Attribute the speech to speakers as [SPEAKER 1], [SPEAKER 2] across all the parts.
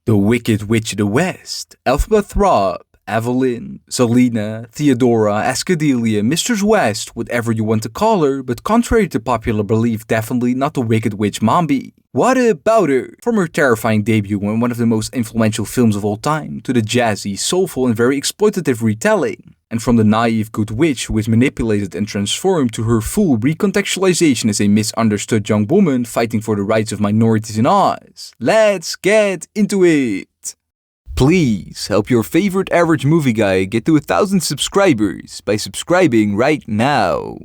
[SPEAKER 1] The Wicked Witch of the West, elphaba, Evelyn, Zelena, Theodora, Azkadelia, Mistress West, whatever you want to call her, but contrary to popular belief, definitely not the Wicked Witch Mombi. What about her? From her terrifying debut in one of the most influential films of all time, to the jazzy, soulful and very exploitative retelling. And from the naive good witch who is manipulated and transformed to her full recontextualization as a misunderstood young woman fighting for the rights of minorities in Oz. Let's get into it! Please help your favorite average movie guy get to 1,000 subscribers by subscribing right now.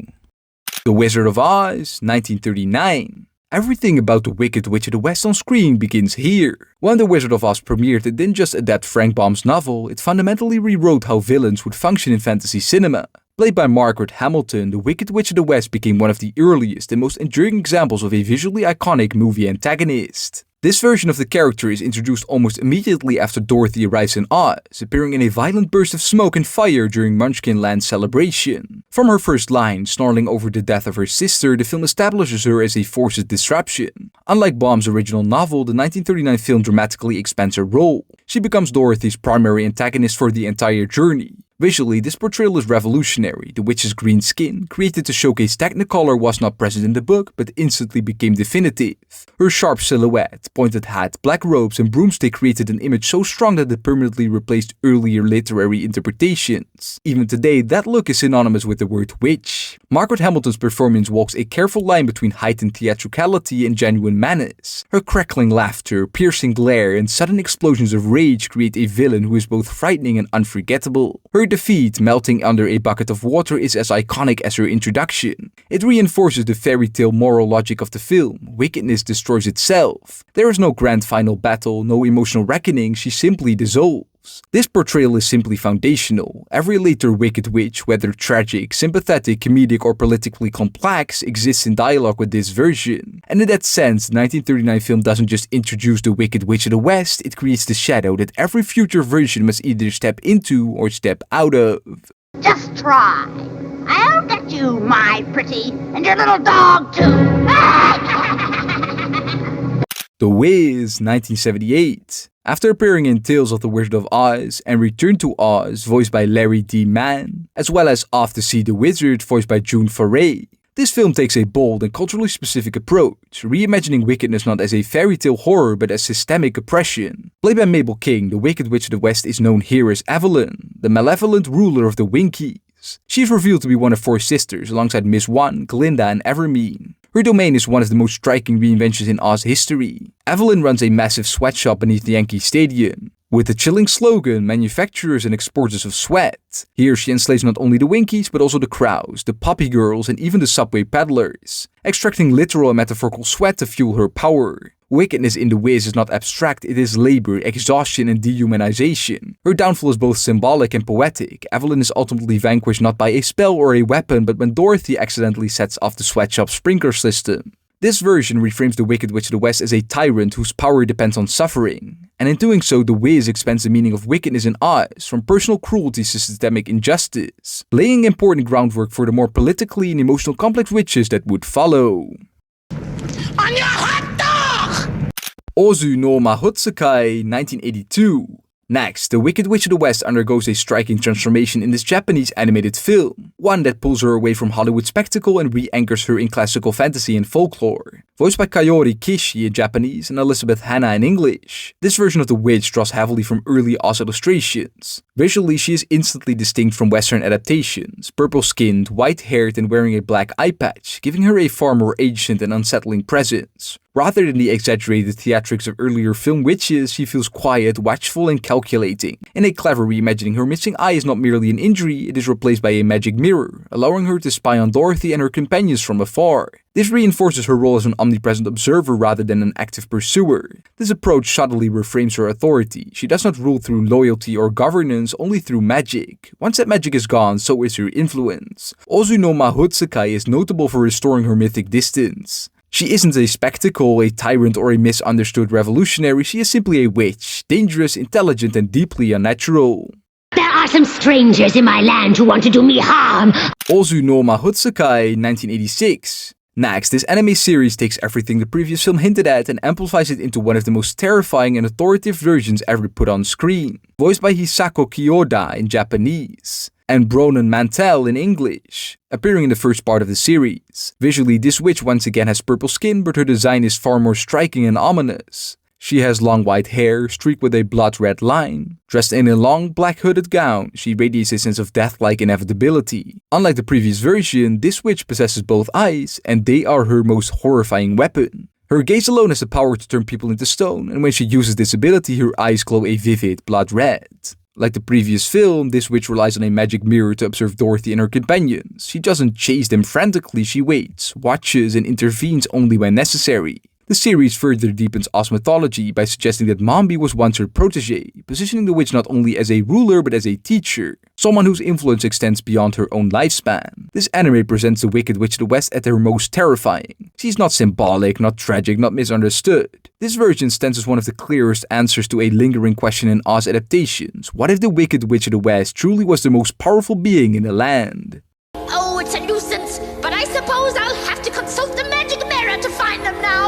[SPEAKER 1] The Wizard of Oz, 1939. Everything about the Wicked Witch of the West on screen begins here. When The Wizard of Oz premiered, it didn't just adapt Frank Baum's novel, it fundamentally rewrote how villains would function in fantasy cinema. Played by Margaret Hamilton, The Wicked Witch of the West became one of the earliest and most enduring examples of a visually iconic movie antagonist. This version of the character is introduced almost immediately after Dorothy arrives in Oz, appearing in a violent burst of smoke and fire during Munchkin Land's celebration. From her first line, snarling over the death of her sister, the film establishes her as a force of disruption. Unlike Baum's original novel, the 1939 film dramatically expands her role. She becomes Dorothy's primary antagonist for the entire journey. Visually, this portrayal is revolutionary. The witch's green skin, created to showcase Technicolor, was not present in the book, but instantly became definitive. Her sharp silhouette, pointed hat, black robes and broomstick created an image so strong that it permanently replaced earlier literary interpretations. Even today, that look is synonymous with the word witch. Margaret Hamilton's performance walks a careful line between heightened theatricality and genuine menace. Her crackling laughter, piercing glare, and sudden explosions of rage create a villain who is both frightening and unforgettable. Her defeat, melting under a bucket of water, is as iconic as her introduction. It reinforces the fairy tale moral logic of the film. Wickedness destroys itself. There is no grand final battle, no emotional reckoning, she simply dissolves. This portrayal is simply foundational. Every later Wicked Witch, whether tragic, sympathetic, comedic or politically complex, exists in dialogue with this version. And in that sense, the 1939 film doesn't just introduce the Wicked Witch of the West, it creates the shadow that every future version must either step into or step out of.
[SPEAKER 2] Just try. I'll get you, my pretty, and your little dog too.
[SPEAKER 1] The Wiz, 1978. After appearing in Tales of the Wizard of Oz and Return to Oz, voiced by Larry D. Mann, as well as Off to See the Wizard, voiced by June Foray, this film takes a bold and culturally specific approach, reimagining wickedness not as a fairy tale horror but as systemic oppression. Played by Mabel King, the Wicked Witch of the West is known here as Evelyn, the malevolent ruler of the Winkies. She is revealed to be one of 4 sisters alongside Miss One, Glinda and Evermean. Her domain is one of the most striking reinventions in Oz history. Evelyn runs a massive sweatshop beneath the Yankee Stadium, with the chilling slogan, manufacturers and exporters of sweat. Here she enslaves not only the Winkies, but also the Crows, the Poppy Girls and even the subway peddlers, extracting literal and metaphorical sweat to fuel her power. Wickedness in The Wiz is not abstract, it is labor, exhaustion and dehumanization. Her downfall is both symbolic and poetic. Evelyn is ultimately vanquished not by a spell or a weapon, but when Dorothy accidentally sets off the sweatshop's sprinkler system. This version reframes the Wicked Witch of the West as a tyrant whose power depends on suffering. And in doing so, The Wiz expands the meaning of wickedness in Oz, from personal cruelty to systemic injustice, laying important groundwork for the more politically and emotional complex witches that would follow.
[SPEAKER 2] On your hot dog!
[SPEAKER 1] Ozu no Mahotsukai, 1982. Next, the Wicked Witch of the West undergoes a striking transformation in this Japanese animated film, one that pulls her away from Hollywood spectacle and re-anchors her in classical fantasy and folklore. Voiced by Kaori Kishi in Japanese and Elizabeth Hanna in English, this version of the witch draws heavily from early Oz illustrations. Visually, she is instantly distinct from Western adaptations, purple-skinned, white-haired and wearing a black eye patch, giving her a far more ancient and unsettling presence. Rather than the exaggerated theatrics of earlier film witches, she feels quiet, watchful and calculating. In a clever reimagining, her missing eye is not merely an injury, it is replaced by a magic mirror, allowing her to spy on Dorothy and her companions from afar. This reinforces her role as an omnipresent observer rather than an active pursuer. This approach subtly reframes her authority. She does not rule through loyalty or governance, only through magic. Once that magic is gone, so is her influence. Ozu no Mahotsukai is notable for restoring her mythic distance. She isn't a spectacle, a tyrant or a misunderstood revolutionary, she is simply a witch, dangerous, intelligent and deeply unnatural.
[SPEAKER 3] There are some strangers in my land who want to do me harm.
[SPEAKER 1] Ozu no Mahotsukai, 1986. Next, this anime series takes everything the previous film hinted at and amplifies it into one of the most terrifying and authoritative versions ever put on screen, voiced by Hisako Kyoda in Japanese, and Bronan Mantel in English, appearing in the first part of the series. Visually, this witch once again has purple skin, but her design is far more striking and ominous. She has long white hair, streaked with a blood-red line. Dressed in a long, black hooded gown, she radiates a sense of death-like inevitability. Unlike the previous version, this witch possesses both eyes, and they are her most horrifying weapon. Her gaze alone has the power to turn people into stone, and when she uses this ability, her eyes glow a vivid blood red. Like the previous film, this witch relies on a magic mirror to observe Dorothy and her companions. She doesn't chase them frantically, she waits, watches, and intervenes only when necessary. The series further deepens Oz mythology by suggesting that Mombi was once her protege, positioning the witch not only as a ruler but as a teacher, someone whose influence extends beyond her own lifespan. This anime presents the Wicked Witch of the West at her most terrifying. She's not symbolic, not tragic, not misunderstood. This version stands as one of the clearest answers to a lingering question in Oz adaptations. What if the Wicked Witch of the West truly was the most powerful being in the land?
[SPEAKER 3] Oh, it's a nuisance, but I suppose I'll have to consult the magic mirror to find them now.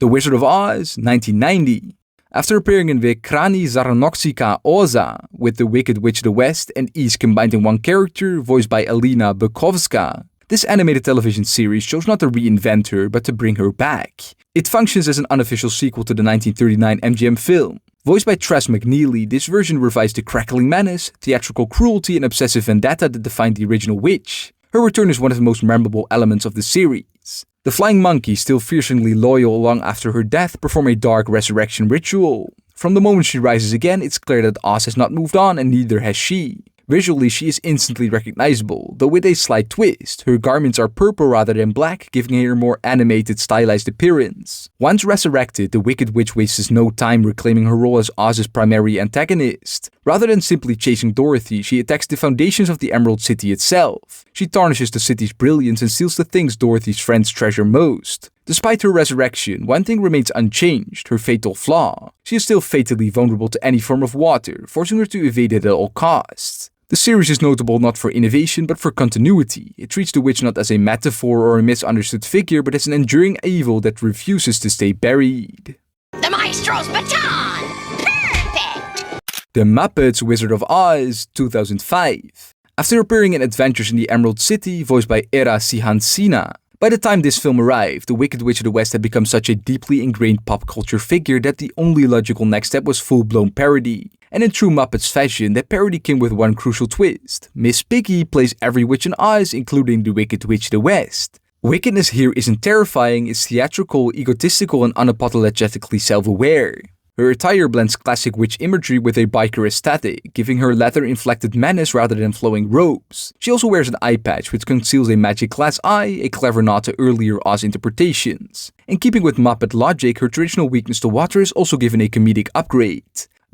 [SPEAKER 1] The Wizard of Oz, 1990. After appearing in Vekrani Zaranoxika Oza with the Wicked Witch of the West and East combined in one character, voiced by Alina Bukovska, this animated television series chose not to reinvent her but to bring her back. It functions as an unofficial sequel to the 1939 MGM film. Voiced by Tress McNeely, this version revised the crackling menace, theatrical cruelty, and obsessive vendetta that defined the original witch. Her return is one of the most memorable elements of the series. The flying monkeys, still fiercely loyal long after her death, perform a dark resurrection ritual. From the moment she rises again, it's clear that Oz has not moved on and neither has she. Visually, she is instantly recognizable, though with a slight twist. Her garments are purple rather than black, giving her a more animated, stylized appearance. Once resurrected, the Wicked Witch wastes no time reclaiming her role as Oz's primary antagonist. Rather than simply chasing Dorothy, she attacks the foundations of the Emerald City itself. She tarnishes the city's brilliance and steals the things Dorothy's friends treasure most. Despite her resurrection, one thing remains unchanged, her fatal flaw. She is still fatally vulnerable to any form of water, forcing her to evade it at all costs. The series is notable not for innovation but for continuity. It treats the witch not as a metaphor or a misunderstood figure but as an enduring evil that refuses to stay buried.
[SPEAKER 3] The maestro's baton! Perfect!
[SPEAKER 1] The Muppets Wizard of Oz, 2005. After appearing in Adventures in the Emerald City, voiced by Era Sihansina, by the time this film arrived, the Wicked Witch of the West had become such a deeply ingrained pop culture figure that the only logical next step was full-blown parody. And in true Muppets fashion, that parody came with one crucial twist. Miss Piggy plays every witch in Oz, including the Wicked Witch of the West. Wickedness here isn't terrifying, it's theatrical, egotistical, and unapologetically self-aware. Her attire blends classic witch imagery with a biker aesthetic, giving her leather-inflected menace rather than flowing robes. She also wears an eye patch which conceals a magic glass eye, a clever nod to earlier Oz interpretations. In keeping with Muppet logic, her traditional weakness to water is also given a comedic upgrade.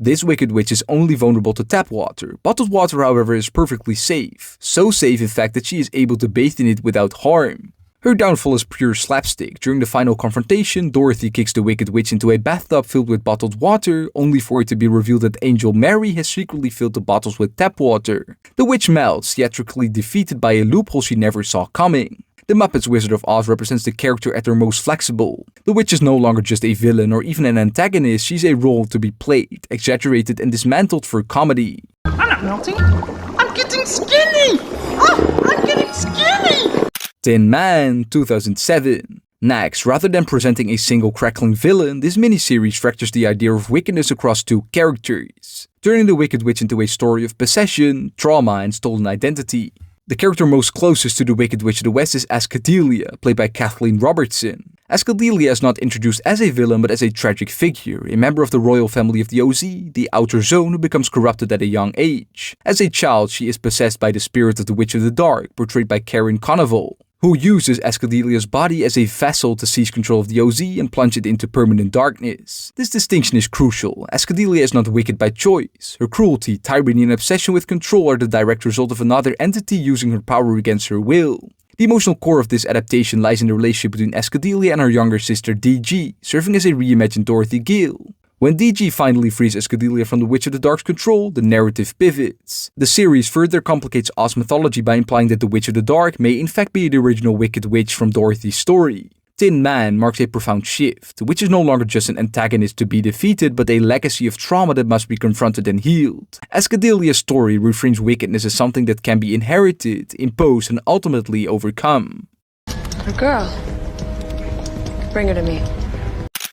[SPEAKER 1] This Wicked Witch is only vulnerable to tap water. Bottled water, however, is perfectly safe. So safe, in fact, that she is able to bathe in it without harm. Her downfall is pure slapstick. During the final confrontation, Dorothy kicks the Wicked Witch into a bathtub filled with bottled water, only for it to be revealed that Angel Mary has secretly filled the bottles with tap water. The witch melts, theatrically defeated by a loophole she never saw coming. The Muppets Wizard of Oz represents the character at their most flexible. The witch is no longer just a villain or even an antagonist, she's a role to be played, exaggerated and dismantled for comedy.
[SPEAKER 4] I'm not melting. I'm getting skinny! Oh, I'm getting skinny!
[SPEAKER 1] Tin Man, 2007. Next, rather than presenting a single crackling villain, this miniseries fractures the idea of wickedness across two characters, turning the Wicked Witch into a story of possession, trauma, and stolen identity. The character most closest to the Wicked Witch of the West is Azkadelia, played by Kathleen Robertson. Azkadelia is not introduced as a villain but as a tragic figure, a member of the royal family of the OZ, the Outer Zone, who becomes corrupted at a young age. As a child, she is possessed by the spirit of the Witch of the Dark, portrayed by Karen Conoval, who uses Azkadelia's body as a vessel to seize control of the OZ and plunge it into permanent darkness. This distinction is crucial. Azkadelia is not wicked by choice. Her cruelty, tyranny, and obsession with control are the direct result of another entity using her power against her will. The emotional core of this adaptation lies in the relationship between Azkadelia and her younger sister DG, serving as a reimagined Dorothy Gale. When DG finally frees Azkadelia from the Witch of the Dark's control, the narrative pivots. The series further complicates Oz mythology by implying that the Witch of the Dark may in fact be the original Wicked Witch from Dorothy's story. Tin Man marks a profound shift. The witch is no longer just an antagonist to be defeated, but a legacy of trauma that must be confronted and healed. Azkadelia's story reframes wickedness as something that can be inherited, imposed, and ultimately overcome.
[SPEAKER 5] A girl. Bring her to me.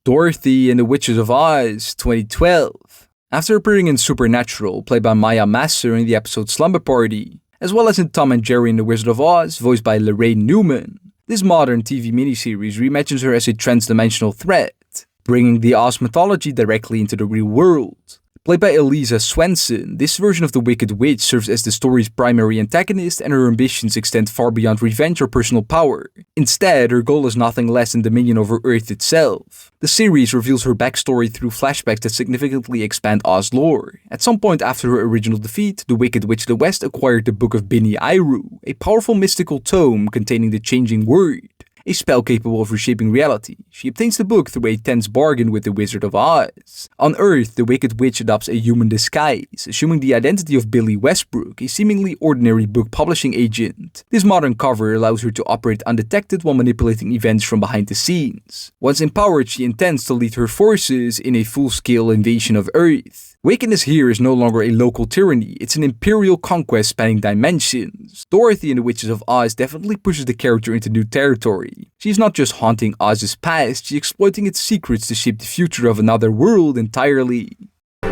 [SPEAKER 1] Dorothy and the Witches of Oz, 2012. After appearing in Supernatural, played by Maya Masser in the episode Slumber Party, as well as in Tom and Jerry and the Wizard of Oz, voiced by Lorraine Newman, this modern TV miniseries reimagines her as a trans-dimensional threat, bringing the Oz mythology directly into the real world. Played by Eliza Swenson, this version of the Wicked Witch serves as the story's primary antagonist, and her ambitions extend far beyond revenge or personal power. Instead, her goal is nothing less than dominion over Earth itself. The series reveals her backstory through flashbacks that significantly expand Oz lore. At some point after her original defeat, the Wicked Witch of the West acquired the Book of Bini Airu, a powerful mystical tome containing the changing word, a spell capable of reshaping reality. She obtains the book through a tense bargain with the Wizard of Oz. On Earth, the Wicked Witch adopts a human disguise, assuming the identity of Billy Westbrook, a seemingly ordinary book publishing agent. This modern cover allows her to operate undetected while manipulating events from behind the scenes. Once empowered, she intends to lead her forces in a full-scale invasion of Earth. Wickedness here is no longer a local tyranny, it's an imperial conquest spanning dimensions. Dorothy in the Witches of Oz definitely pushes the character into new territory. She's not just haunting Oz's past, she's exploiting its secrets to shape the future of another world entirely.
[SPEAKER 3] The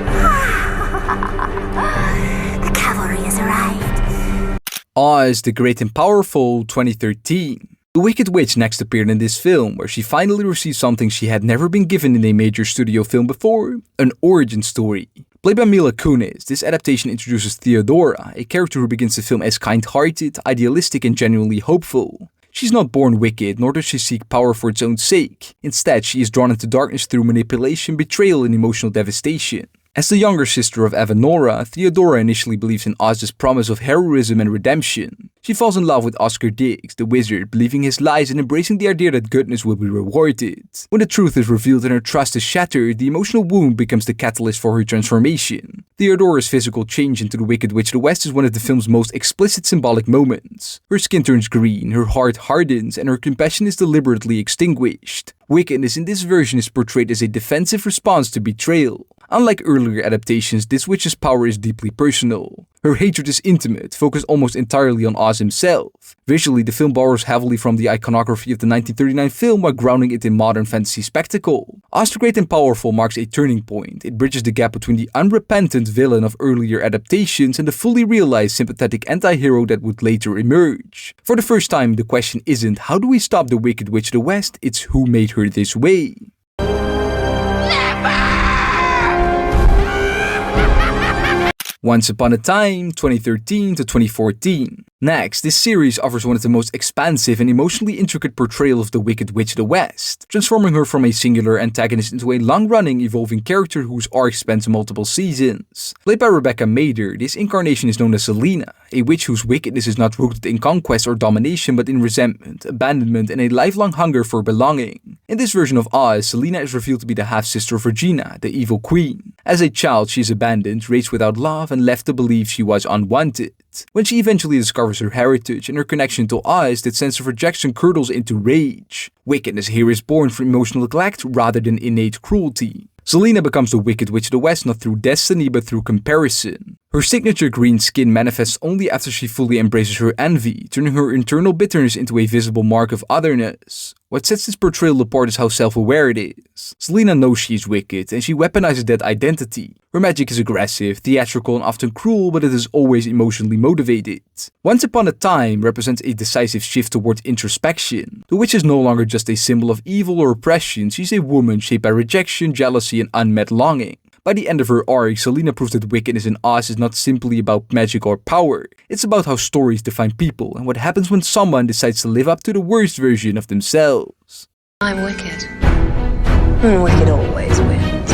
[SPEAKER 3] cavalry has arrived.
[SPEAKER 1] Oz the Great and Powerful, 2013. The Wicked Witch next appeared in this film, where she finally received something she had never been given in a major studio film before, an origin story. Played by Mila Kunis, this adaptation introduces Theodora, a character who begins the film as kind-hearted, idealistic, and genuinely hopeful. She's not born wicked, nor does she seek power for its own sake. Instead, she is drawn into darkness through manipulation, betrayal, and emotional devastation. As the younger sister of Evanora, Theodora initially believes in Oz's promise of heroism and redemption. She falls in love with Oscar Diggs, the wizard, believing his lies and embracing the idea that goodness will be rewarded. When the truth is revealed and her trust is shattered, the emotional wound becomes the catalyst for her transformation. Theodora's physical change into the Wicked Witch of the West is one of the film's most explicit symbolic moments. Her skin turns green, her heart hardens, and her compassion is deliberately extinguished. Wickedness in this version is portrayed as a defensive response to betrayal. Unlike earlier adaptations, this witch's power is deeply personal. Her hatred is intimate, focused almost entirely on Oz himself. Visually, the film borrows heavily from the iconography of the 1939 film while grounding it in modern fantasy spectacle. Oz the Great and Powerful marks a turning point. It bridges the gap between the unrepentant villain of earlier adaptations and the fully realized sympathetic anti-hero that would later emerge. For the first time, the question isn't how do we stop the Wicked Witch of the West, it's who made her this way. Once Upon a Time, 2013 to 2014. Next, this series offers one of the most expansive and emotionally intricate portrayal of the Wicked Witch of the West, transforming her from a singular antagonist into a long-running, evolving character whose arc spans multiple seasons. Played by Rebecca Mader, this incarnation is known as Zelena, a witch whose wickedness is not rooted in conquest or domination but in resentment, abandonment, and a lifelong hunger for belonging. In this version of Oz, Zelena is revealed to be the half-sister of Regina, the evil queen. As a child, she is abandoned, raised without love, and left to believe she was unwanted. When she eventually discovers her heritage and her connection to Oz, that sense of rejection curdles into rage. Wickedness here is born from emotional neglect rather than innate cruelty. Zelena becomes the Wicked Witch of the West not through destiny but through comparison. Her signature green skin manifests only after she fully embraces her envy, turning her internal bitterness into a visible mark of otherness. What sets this portrayal apart is how self-aware it is. Zelena knows she is wicked, and she weaponizes that identity. Her magic is aggressive, theatrical, and often cruel, but it is always emotionally motivated. Once Upon a Time represents a decisive shift toward introspection. The witch is no longer just a symbol of evil or oppression, she's a woman shaped by rejection, jealousy, and unmet longing. By the end of her arc, Zelena proves that wickedness in Oz is not simply about magic or power. It's about how stories define people and what happens when someone decides to live up to the worst version of themselves.
[SPEAKER 5] I'm wicked. And wicked always wins.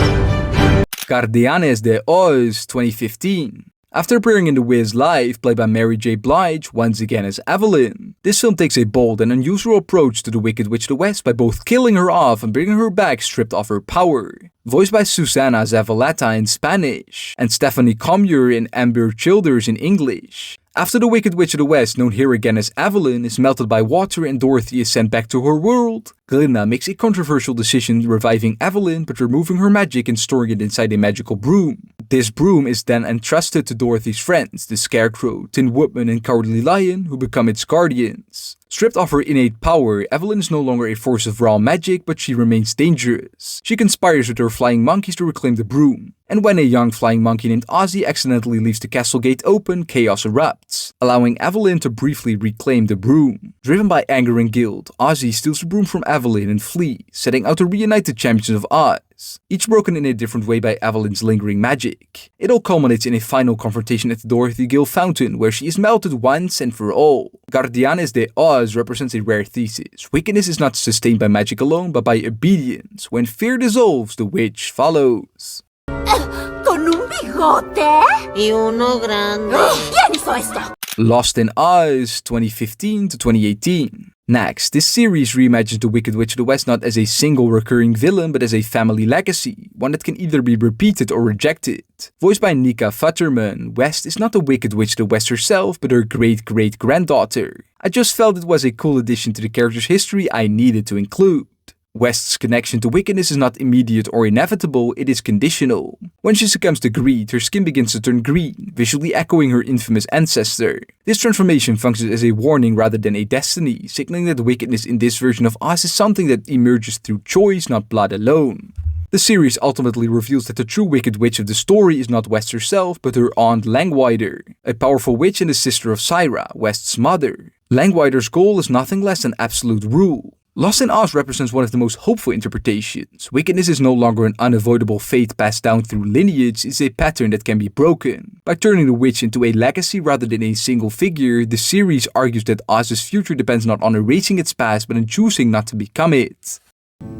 [SPEAKER 1] Guardianes de Oz, 2015. After appearing in The Wiz Live, played by Mary J. Blige, once again as Evelyn, this film takes a bold and unusual approach to the Wicked Witch of the West by both killing her off and bringing her back stripped of her power. Voiced by Susana Zavaleta in Spanish, and Stephanie Commure and Amber Childers in English. After the Wicked Witch of the West, known here again as Evelyn, is melted by water and Dorothy is sent back to her world, Glinda makes a controversial decision reviving Evelyn but removing her magic and storing it inside a magical broom. This broom is then entrusted to Dorothy's friends, the Scarecrow, Tin Woodman and Cowardly Lion, who become its guardians. Stripped of her innate power, Evelyn is no longer a force of raw magic, but she remains dangerous. She conspires with her flying monkeys to reclaim the broom. And when a young flying monkey named Ozzy accidentally leaves the castle gate open, chaos erupts, allowing Evelyn to briefly reclaim the broom. Driven by anger and guilt, Ozzy steals the broom from Evelyn and flees, setting out to reunite the champions of Oz, each broken in a different way by Evelyn's lingering magic. It all culminates in a final confrontation at the Dorothy Gill Fountain, where she is melted once and for all. Guardianes de Oz represents a rare thesis. Wickedness is not sustained by magic alone, but by obedience. When fear dissolves, the witch follows.
[SPEAKER 3] ¿Con un bigote?
[SPEAKER 6] Y uno grande.
[SPEAKER 3] ¿Quién hizo esto?
[SPEAKER 1] Lost in Oz, 2015 to 2018. Next, this series reimagines the Wicked Witch of the West not as a single recurring villain, but as a family legacy, one that can either be repeated or rejected. Voiced by Nika Futterman, West is not the Wicked Witch of the West herself, but her great-great-granddaughter. I just felt it was a cool addition to the character's history I needed to include. West's connection to wickedness is not immediate or inevitable, it is conditional. When she succumbs to greed, her skin begins to turn green, visually echoing her infamous ancestor. This transformation functions as a warning rather than a destiny, signaling that wickedness in this version of Oz is something that emerges through choice, not blood alone. The series ultimately reveals that the true Wicked Witch of the story is not West herself, but her aunt Langwider, a powerful witch and the sister of Syra, West's mother. Langwider's goal is nothing less than absolute rule. Lost in Oz represents one of the most hopeful interpretations. Wickedness is no longer an unavoidable fate passed down through lineage, it's a pattern that can be broken. By turning the witch into a legacy rather than a single figure, the series argues that Oz's future depends not on erasing its past, but on choosing not to become it.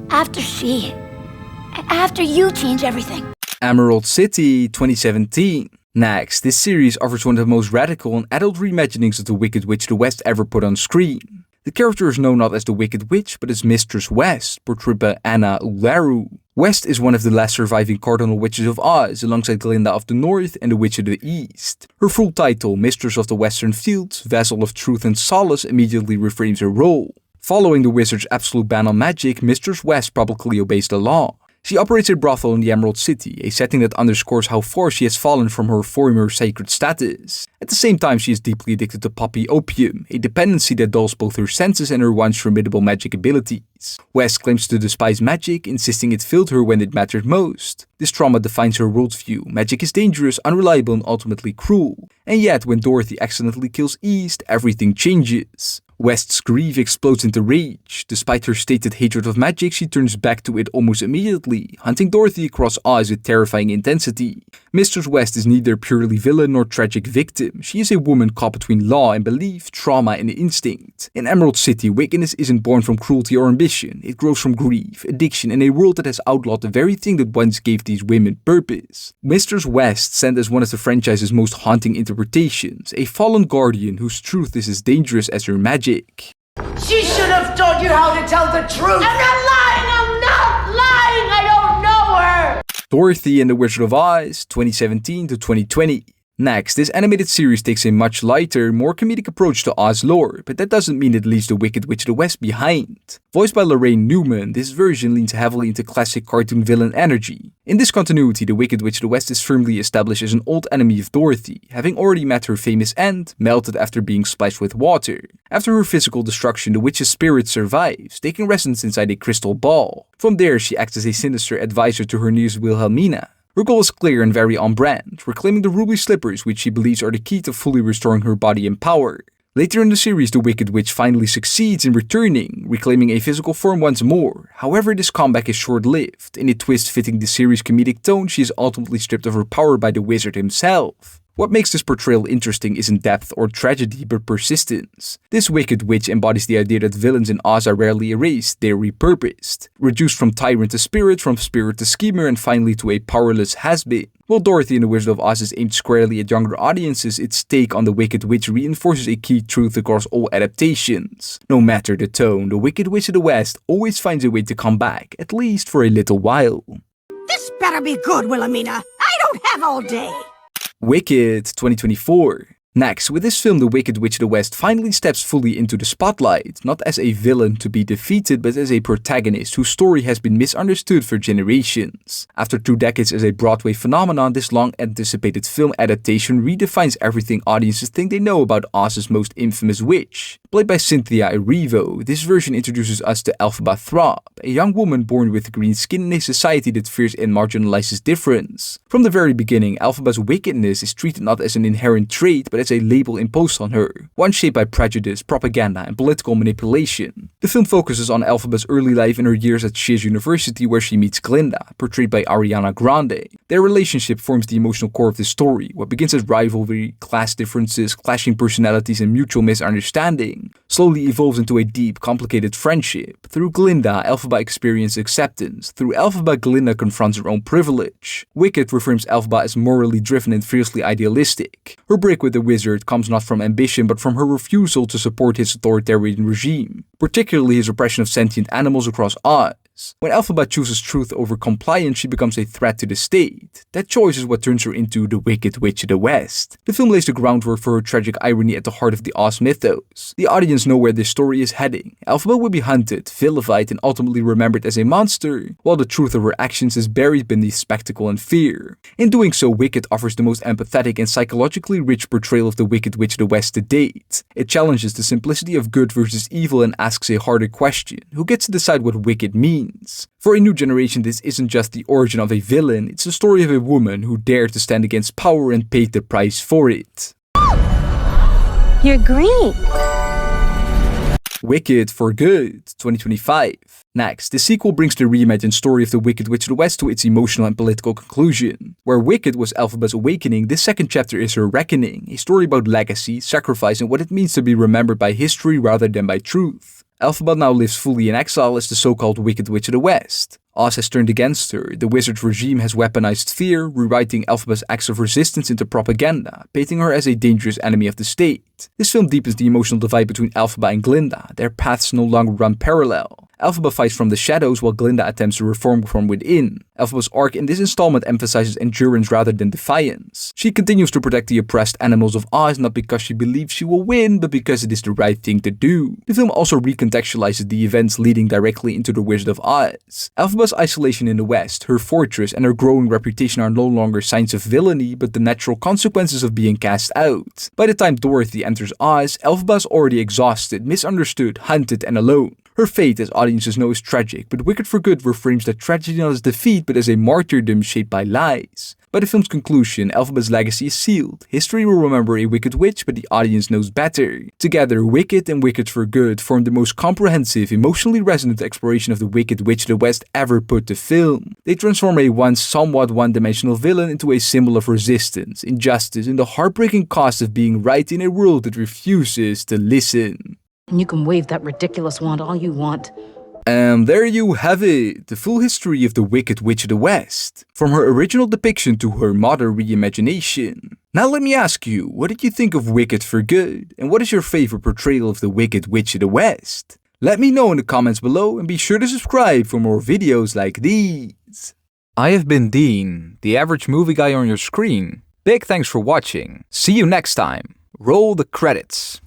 [SPEAKER 3] After you change everything.
[SPEAKER 1] Emerald City, 2017. Next, this series offers one of the most radical and adult reimaginings of the Wicked Witch of the West ever put on screen. The character is known not as the Wicked Witch, but as Mistress West, portrayed by Anna Ularu. West is one of the last surviving cardinal witches of Oz, alongside Glinda of the North and the Witch of the East. Her full title, Mistress of the Western Fields, Vessel of Truth and Solace, immediately reframes her role. Following the wizard's absolute ban on magic, Mistress West publicly obeys the law. She operates a brothel in the Emerald City, a setting that underscores how far she has fallen from her former sacred status. At the same time, she is deeply addicted to poppy opium, a dependency that dulls both her senses and her once formidable magic abilities. West claims to despise magic, insisting it failed her when it mattered most. This trauma defines her worldview. Magic is dangerous, unreliable, and ultimately cruel. And yet, when Dorothy accidentally kills East, everything changes. West's grief explodes into rage. Despite her stated hatred of magic, she turns back to it almost immediately, hunting Dorothy across Oz with terrifying intensity. Mistress West is neither purely villain nor tragic victim. She is a woman caught between law and belief, trauma and instinct. In Emerald City, wickedness isn't born from cruelty or ambition. It grows from grief, addiction, and a world that has outlawed the very thing that once gave these women purpose. Mistress West stands as one of the franchise's most haunting interpretations, a fallen guardian whose truth is as dangerous as her magic.
[SPEAKER 4] She should have taught you how to tell the truth.
[SPEAKER 3] I'm not lying, I don't know her!
[SPEAKER 1] Dorothy and the Wizard of Oz, 2017 to 2020. Next, this animated series takes a much lighter, more comedic approach to Oz lore, but that doesn't mean it leaves the Wicked Witch of the West behind. Voiced by Lorraine Newman, this version leans heavily into classic cartoon villain energy. In this continuity, the Wicked Witch of the West is firmly established as an old enemy of Dorothy, having already met her famous end, melted after being splashed with water. After her physical destruction, the witch's spirit survives, taking residence inside a crystal ball. From there, she acts as a sinister advisor to her niece Wilhelmina. Her goal is clear and very on brand, reclaiming the ruby slippers which she believes are the key to fully restoring her body and power. Later in the series, the Wicked Witch finally succeeds in returning, reclaiming a physical form once more. However, this comeback is short-lived. In a twist fitting the series' comedic tone, she is ultimately stripped of her power by the wizard himself. What makes this portrayal interesting isn't depth or tragedy, but persistence. This wicked witch embodies the idea that villains in Oz are rarely erased, they're repurposed. Reduced from tyrant to spirit, from spirit to schemer, and finally to a powerless has-been. While Dorothy in the Wizard of Oz is aimed squarely at younger audiences, its take on the Wicked Witch reinforces a key truth across all adaptations. No matter the tone, the Wicked Witch of the West always finds a way to come back, at least for a little while.
[SPEAKER 2] This better be good, Wilhelmina. I don't have all day.
[SPEAKER 1] Wicked 2024. Next, with this film, the Wicked Witch of the West finally steps fully into the spotlight, not as a villain to be defeated, but as a protagonist whose story has been misunderstood for generations. After 2 decades as a Broadway phenomenon, this long-anticipated film adaptation redefines everything audiences think they know about Oz's most infamous witch. Played by Cynthia Erivo, this version introduces us to Elphaba Throb, a young woman born with green skin in a society that fears and marginalizes difference. From the very beginning, Elphaba's wickedness is treated not as an inherent trait, but as a label imposed on her, one shaped by prejudice, propaganda, and political manipulation. The film focuses on Elphaba's early life and her years at Shiz University, where she meets Glinda, portrayed by Ariana Grande. Their relationship forms the emotional core of the story, what begins as rivalry, class differences, clashing personalities, and mutual misunderstanding, slowly evolves into a deep, complicated friendship. Through Glinda, Elphaba experiences acceptance. Through Elphaba, Glinda confronts her own privilege. Wicked reframes Elphaba as morally driven and fiercely idealistic. Her break with the wizard comes not from ambition but from her refusal to support his authoritarian regime, particularly his oppression of sentient animals across Oz. When Elphaba chooses truth over compliance, she becomes a threat to the state. That choice is what turns her into the Wicked Witch of the West. The film lays the groundwork for her tragic irony at the heart of the Oz mythos. The audience know where this story is heading. Elphaba will be hunted, vilified, and ultimately remembered as a monster, while the truth of her actions is buried beneath spectacle and fear. In doing so, Wicked offers the most empathetic and psychologically rich portrayal of the Wicked Witch of the West to date. It challenges the simplicity of good versus evil and asks a harder question: who gets to decide what wicked means? For a new generation, this isn't just the origin of a villain, it's the story of a woman who dared to stand against power and paid the price for it.
[SPEAKER 5] You're green.
[SPEAKER 1] Wicked for Good 2025. Next, the sequel brings the reimagined story of the Wicked Witch of the West to its emotional and political conclusion. Where Wicked was Elphaba's awakening, this second chapter is her reckoning, a story about legacy, sacrifice, and what it means to be remembered by history rather than by truth. Elphaba now lives fully in exile as the so-called Wicked Witch of the West. Oz has turned against her, the wizard's regime has weaponized fear, rewriting Elphaba's acts of resistance into propaganda, painting her as a dangerous enemy of the state. This film deepens the emotional divide between Elphaba and Glinda, their paths no longer run parallel. Elphaba fights from the shadows while Glinda attempts to reform from within. Elphaba's arc in this installment emphasizes endurance rather than defiance. She continues to protect the oppressed animals of Oz not because she believes she will win, but because it is the right thing to do. The film also recontextualizes the events leading directly into the Wizard of Oz. Elphaba's isolation in the West, her fortress, and her growing reputation are no longer signs of villainy, but the natural consequences of being cast out. By the time Dorothy enters Oz, Elphaba is already exhausted, misunderstood, hunted, and alone. Her fate, as audiences know, is tragic, but Wicked for Good reframes that tragedy not as defeat, but as a martyrdom shaped by lies. By the film's conclusion, Elphaba's legacy is sealed. History will remember a wicked witch, but the audience knows better. Together, Wicked and Wicked for Good form the most comprehensive, emotionally resonant exploration of the Wicked Witch of the West ever put to film. They transform a once somewhat one-dimensional villain into a symbol of resistance, injustice, and the heartbreaking cost of being right in a world that refuses to listen.
[SPEAKER 7] You can wave that ridiculous wand all you want.
[SPEAKER 1] And there you have it, the full history of the Wicked Witch of the West, from her original depiction to her modern reimagination. Now let me ask you, what did you think of Wicked for Good, and what is your favorite portrayal of the Wicked Witch of the West? Let me know in the comments below, and be sure to subscribe for more videos like these. I have been Dean, the average movie guy on your screen. Big thanks for watching. See you next time. Roll the credits.